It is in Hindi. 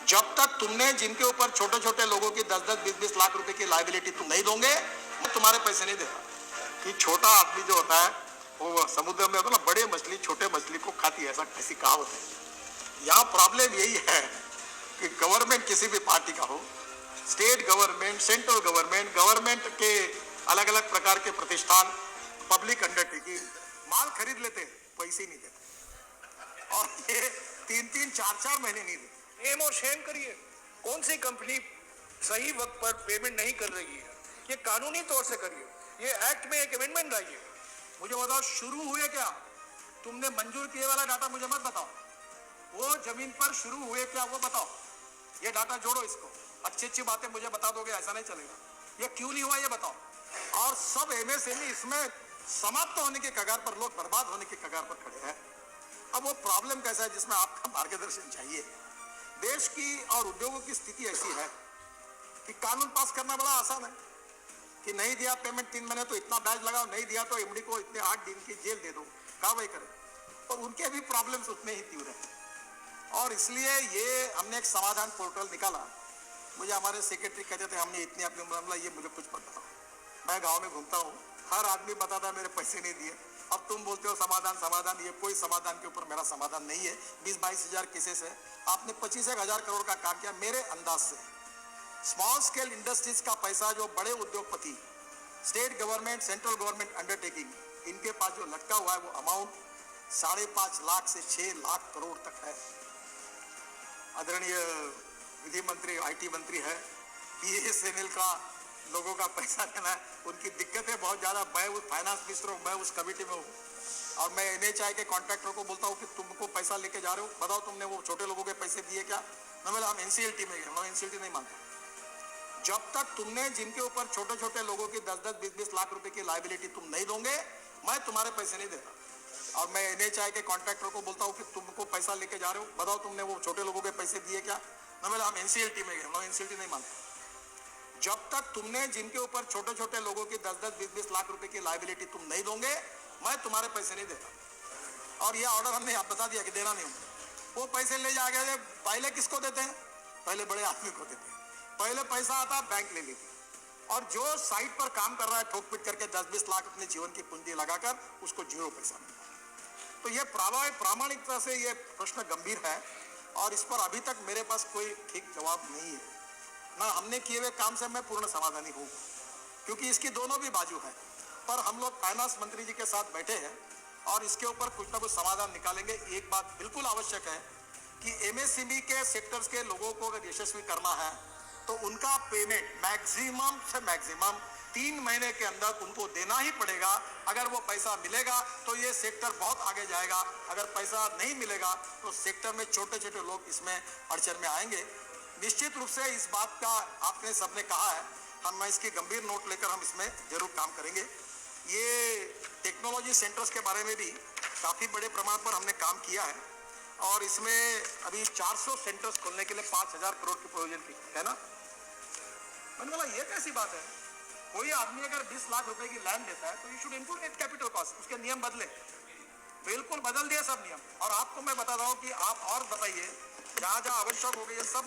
जब तक तुमने जिनके ऊपर छोटे छोटे लोगों की 10-10, 20-20 लाख रुपए की लायबिलिटी तुम नहीं दोगे, मैं तुम्हारे पैसे नहीं देता। कि छोटा आदमी जो होता है वो समुद्र में होता है ना, बड़े मछली छोटे मछली को खाती है, ऐसी कहावत है। यहाँ प्रॉब्लम यही है कि गवर्नमेंट किसी भी पार्टी का हो, state government, central government, government के अलग अलग प्रकार के प्रतिष्ठान, पब्लिक अंडरटेकिंग माल खरीद लेते हैं, पैसे ही नहीं देते, और ये 3-3, 4-4 महीने नहीं देते। नेम और शेम करिए, कौन सी कंपनी सही वक्त पर पेमेंट नहीं कर रही है, ये कानूनी तौर से करिए, ये एक्ट में एक अमेंडमेंट लाइए। मुझे बताओ शुरू हुए क्या, तुमने मंजूर किए वाला डाटा मुझे मत बताओ, वो जमीन पर शुरू हुए क्या वो बताओ, ये डाटा जोड़ो, इसको अच्छी अच्छी बातें मुझे बता दोगे, ऐसा नहीं चलेगा। ये क्यों नहीं हुआ ये बताओ। और सब एमएसएमई इसमें समाप्त होने के कगार पर, लोग बर्बाद होने के कगार पर खड़े हैं। अब वो प्रॉब्लम कैसा है जिसमें आपका मार्गदर्शन चाहिए। देश की और उद्योगों की स्थिति ऐसी है कि कानून पास करना बड़ा आसान है कि नहीं दिया पेमेंट 3 महीने तो इतना ब्याज लगाओ, नहीं दिया तो एमडी को इतने 8 दिन की जेल दे दो, कार्रवाई करें। और उनके भी प्रॉब्लम्स उतने ही तीव्र हैं, और इसलिए ये हमने एक समाधान पोर्टल निकाला। मुझे हमारे सेक्रेटरी कहते थे हमने इतनी अपनी मामला, ये मुझे कुछ मत बताओ, मैं गाँव में घूमता हूँ, हर आदमी बताता मेरे पैसे नहीं दिए। अब तुम बोलते हो समाधान समाधान, ये कोई समाधान के ऊपर मेरा समाधान नहीं है। 20-22 हजार केसेस है, आपने 25-1 हजार करोड़ का काम किया। मेरे अंदाज से स्मॉल स्केल इंडस्ट्रीज का पैसा, जो बड़े उद्योगपति, state government, central government undertaking, इनके पास जो लटका हुआ है वो अमाउंट 5.5 लाख से 6 लाख करोड़ तक है। आदरणीय विधि मंत्री, आईटी मंत्री है, बीएसएनएल का लोगों का पैसा देना है, उनकी दिक्कतें बहुत ज्यादा। मैं उस फाइनेंस मिनिस्टर हूँ, मैं उस कमेटी में हूँ, और मैं एनएचआई के कॉन्ट्रैक्टर को बोलता हूँ कि तुमको पैसा लेके जा रहे हो, बताओ तुमने वो छोटे लोगों के पैसे दिए क्या। मैं बोला हम एनसीएलटी में गए, मैं एनसीएलटी नहीं मानता। जब तक तुमने जिनके ऊपर छोटे छोटे लोगों की 10-10, 20-20 लाख रुपए की लायबिलिटी तुम नहीं दोगे, मैं तुम्हारे पैसे नहीं देता। और मैं एनएचआई के कॉन्ट्रैक्टर को बोलता हूँ कि तुमको पैसा लेके जा रहे हो, बताओ तुमने वो छोटे लोगों के पैसे दिए क्या। मैं बोला हम एनसीएलटी में गए, मैं एनसीएलटी नहीं मानता। जब तक तुमने जिनके ऊपर छोटे छोटे लोगों की 10-10, 20-20 लाख रुपए की लायबिलिटी तुम नहीं दोगे, मैं तुम्हारे पैसे नहीं देता। और यह ऑर्डर हमने आप बता दिया कि देना नहीं होगा। वो पैसे ले जाके पहले किसको देते हैं, पहले बड़े आदमी को देते हैं। पहले पैसा आता बैंक ले लेती, और जो साइट पर काम कर रहा है ठोक पीट करके 10-20 लाख अपने जीवन की पूंजी लगाकर, उसको 0 पैसा मिलता है। तो ये प्रामाणिकता से ये प्रश्न गंभीर है, और इस पर अभी तक मेरे पास कोई ठीक जवाब नहीं है। ना हमने किए हुए काम से मैं पूर्ण समाधानी हूँ, क्योंकि इसकी दोनों भी बाजू है। पर हम लोग फाइनेंस मंत्री जी के साथ बैठे हैं और इसके ऊपर कुछ ना कुछ समाधान निकालेंगे। एक बात बिल्कुल आवश्यक है कि एमएसएमई के सेक्टर्स के लोगों को अगर यशस्वी करना है तो उनका पेमेंट मैक्सिमम से मैक्सिमम 3 महीने के अंदर उनको देना ही पड़ेगा। अगर वो पैसा मिलेगा तो ये सेक्टर बहुत आगे जाएगा, अगर पैसा नहीं मिलेगा तो सेक्टर में छोटे छोटे लोग इसमें अड़चन में आएंगे। निश्चित रूप से इस बात का आपने सबने कहा है, हम इसकी गंभीर नोट लेकर हम इसमें जरूर काम करेंगे। ये टेक्नोलॉजी सेंटर्स के बारे में भी काफ़ी बड़े प्रमाण पर हमने काम किया है, और इसमें अभी 400 सेंटर्स खोलने के लिए 5,000 करोड़ की प्रोविजन की है ना। मैंने बोला ये कैसी बात है, कोई आदमी अगर 20 लाख रुपए की लैंड देता है तो you should include net capital cost, उसके नियम बदले, बिल्कुल बदल दिए सब नियम। और आपको मैं बता रहा हूँ कि आप और बताइए, जहाँ जहाँ आवश्यक हो गई है सब